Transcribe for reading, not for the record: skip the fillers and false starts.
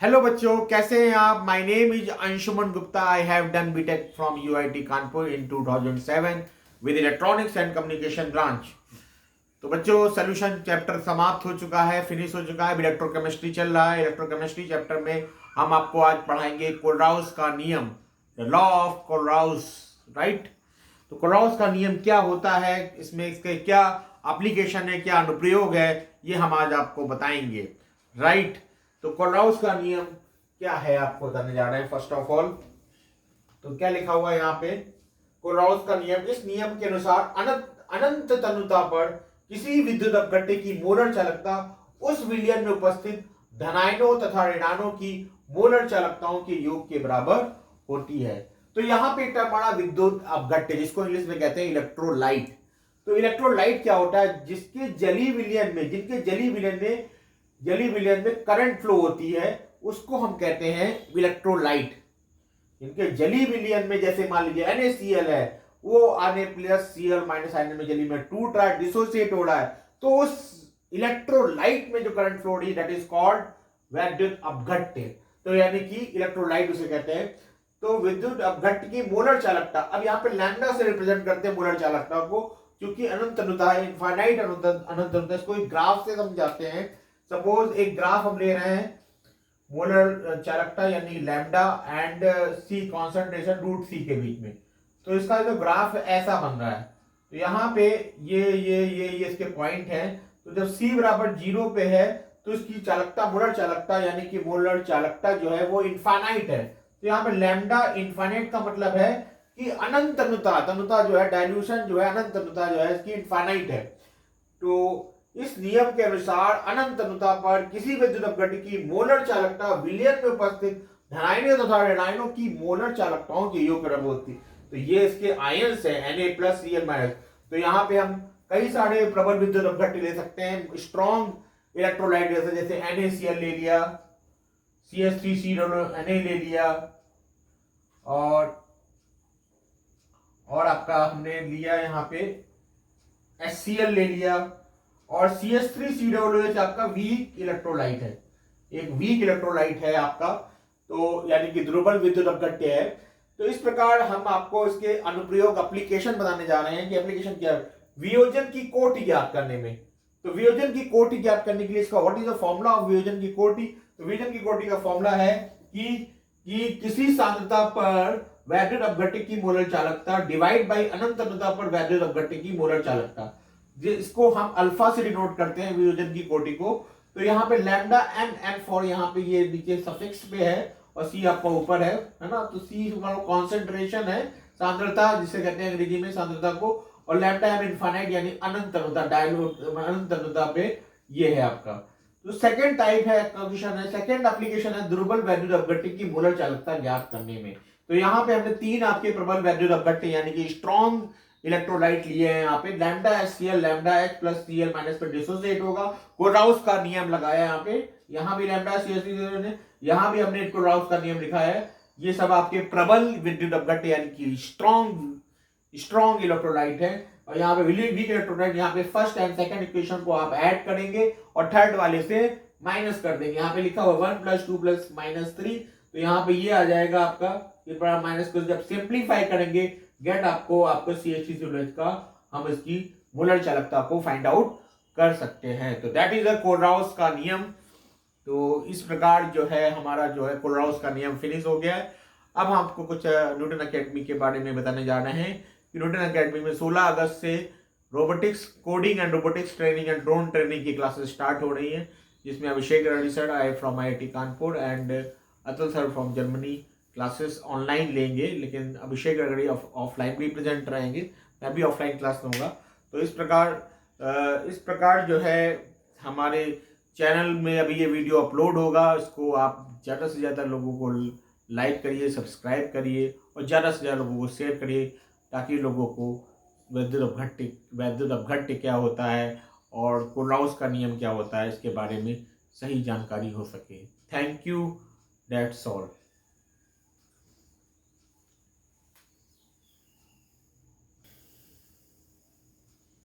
Hello बच्चों, कैसे हैं आप। My name is Anshuman Gupta. I have done BTech from UIT Kanpur in 2007 with electronics and communication branch. तो बच्चों, सोल्यूशन चैप्टर समाप्त हो चुका है, फिनिश हो चुका है। इलेक्ट्रोकेमिस्ट्री चल रहा है। इलेक्ट्रोकेमिस्ट्री चैप्टर में हम आपको आज पढ़ाएंगे कोलराउस का नियम, the law of Kohlrausch, right. तो कोलराउस का नियम क्या होता है, इसमें इसके क्या एप्लीकेशन है, क्या अनुप्रयोग है, ये हम आज आपको बताएंगे, राइट। तो कोलराउस का नियम क्या है आपको बताने जा रहे हैं। फर्स्ट ऑफ ऑल तो क्या लिखा हुआ है यहाँ पे, कोलराउस का नियम। इस नियम के अनुसार अनंत तनुता पर किसी विद्युत अपघट्य की मोलर चालकता उस विलयन में उपस्थित धनायनों तथा ऋणायनों की मोलर चालकताओं के योग के बराबर होती है। तो यहाँ पे टर्म बड़ा विद्युत अपघट्य, जिसको इंग्लिश में कहते हैं इलेक्ट्रोलाइट। तो इलेक्ट्रोलाइट क्या होता है, जिसके जली विलयन में, जिनके जली विलयन में करंट फ्लो होती है, उसको हम कहते हैं इलेक्ट्रोलाइट। इनके जली विलयन में, जैसे मान लीजिए NaCl है, वो Na plus Cl minus ion में जली में टूट रहा है, डिसोसिएट हो रहा है, तो उस इलेक्ट्रोलाइट में जो करंट फ्लो हो रही है, दैट इज कॉल्ड विद्युत अपघट्य। तो यानी कि इलेक्ट्रोलाइट उसे कहते हैं। तो विद्युत अपघट्य की मोलर चालकता, अब यहाँ पे लैम्डा से रिप्रेजेंट करते हैं मोलर चालकता को, क्योंकि अनंत अनुता है, इनफाइनाइट अनंत अनुता। इसको एक ग्राफ से समझाते हैं। सपोज एक ग्राफ हम ले रहे हैं, मोलर चालकता यानी lambda and C concentration root C के बीच में। तो इसका जो ग्राफ ऐसा बन रहा है, तो यहाँ पे ये इसके पॉइंट है। तो जब सी बराबर 0 पे है, तो इसकी चालकता, मोलर चालकता यानी कि मोलर चालकता जो है वो इनफाइनाइट है। तो यहाँ पे लैम्डा इनफाइनाइट का मतलब है कि अनंत तनुता जो है, डायल्यूशन जो है, अनंत तनुता जो है इसकी इनफाइनाइट है। तो इस नियम के अनुसार अनंत तनुता पर किसी विद्युत अपघट्य की मोलर चालकता विलयन में उपस्थित धनायनों तथा ऋणायनों की मोलर चालकताओं के योग बराबर होती। तो ये इसके आयंस है, Na प्लस Cl माइनस। तो यहाँ पे हम कई सारे प्रबल विद्युत अपघट्य ले सकते हैं, स्ट्रॉन्ग इलेक्ट्रोलाइट जैसे NaCl ले लिया, CH3COO Na ले लिया, और आपका हमने लिया यहाँ पे HCl ले लिया, और CH3COOH आपका वीक इलेक्ट्रोलाइट है, एक वीक इलेक्ट्रोलाइट है आपका। तो यानी कि दुर्बल विद्युत अपघट्य है। तो इस प्रकार हम आपको इसके अनुप्रयोग, एप्लीकेशन बताने जा रहे हैं कि एप्लीकेशन क्या है वियोजन की कोटि ज्ञात करने में। तो वियोजन की कोटि ज्ञात करने के लिए इसका what is the formula of वियोजन की कोटि। तो वियोजन की कोटि का फॉर्मूला है कि किसी सांद्रता पर वैद्युत अपघट्य की मोलर चालकता डिवाइड बाई अनंत तनुता पर वैद्युत अपघट्य की मोलर चालकता, जिसको हम अल्फा से डिनोट करते हैं वियोजन की कोटि को। तो यहाँ पे लैम्डा एन फॉर, यहाँ पे ये नीचे सफिक्स पे है और सी आपका ऊपर है ना। तो सी कॉन्सेंट्रेशन है, सांद्रता जिसे कहते हैं अंग्रेजी में सांद्रता को, और लैम्डा एम इनफाइनाइट यानी अनंत तनुता, अनंत तनुता पे ये है आपका। तो सेकंड टाइप है कंडीशन है, सेकंड एप्लीकेशन है दुर्बल वैद्युत अपघट्य की मोलर चालकता ज्ञात करने में। तो यहाँ पे हमने तीन आपके प्रबल वैद्युत अपघट्य यानी कि स्ट्रॉन्ग इलेक्ट्रोलाइट लिए हैं। यहाँ पे lambda HCl lambda H plus Cl minus पर डिसोसिएट होगा। कोलराउस का नियम लगाया यहाँ पे, यहाँ भी लैम्डा CH3 ने, यहाँ भी हमने कोलराउस का नियम लिखा है। ये सब आपके प्रबल विद्युत अपघट्य यानी कि स्ट्रॉन्ग इलेक्ट्रोलाइट है। और यहाँ पे वीक इलेक्ट्रोलाइट, यहाँ पे फर्स्ट एंड सेकंड इक्वेशन को आप ऐड करेंगे और थर्ड वाले से माइनस कर देंगे। यहाँ पे लिखा हुआ 1 + 2 + -3, तो यहाँ पे ये आ जाएगा आपका, ये बड़ा माइनस को जब सिंप्लीफाई करेंगे गेट आपको CH3COOH का, हम इसकी मोलर चालकता को फाइंड आउट कर सकते हैं। तो दैट इज द कोलराउस का नियम। तो इस प्रकार जो है हमारा जो है कोलराउस का नियम फिनिश हो गया है। अब हम आपको कुछ न्यूटन एकेडमी के बारे में बताने जा रहे हैं कि न्यूटन एकेडमी में 16 अगस्त से robotics coding and robotics training and drone training की क्लासेस स्टार्ट हो रही हैं, जिसमें अभिषेक रड़ी सर आए from IIT Kanpur and Atul sir from Germany classes online लेंगे, लेकिन अभिषेक रगड़ी ऑफलाइन भी प्रेजेंट रहेंगे, मैं भी ऑफलाइन क्लास लूँगा। तो इस प्रकार जो है हमारे चैनल में अभी ये वीडियो अपलोड होगा, इसको आप ज़्यादा से ज़्यादा लोगों को लाइक करिए, सब्सक्राइब करिए और ज़्यादा से ज़्यादा लोगों को शेयर करिए, ताकि लोगों को वैद्युत अपघट्य क्या होता है और कोलराउस का नियम क्या होता है इसके बारे में सही जानकारी हो सके। Thank you, that's all.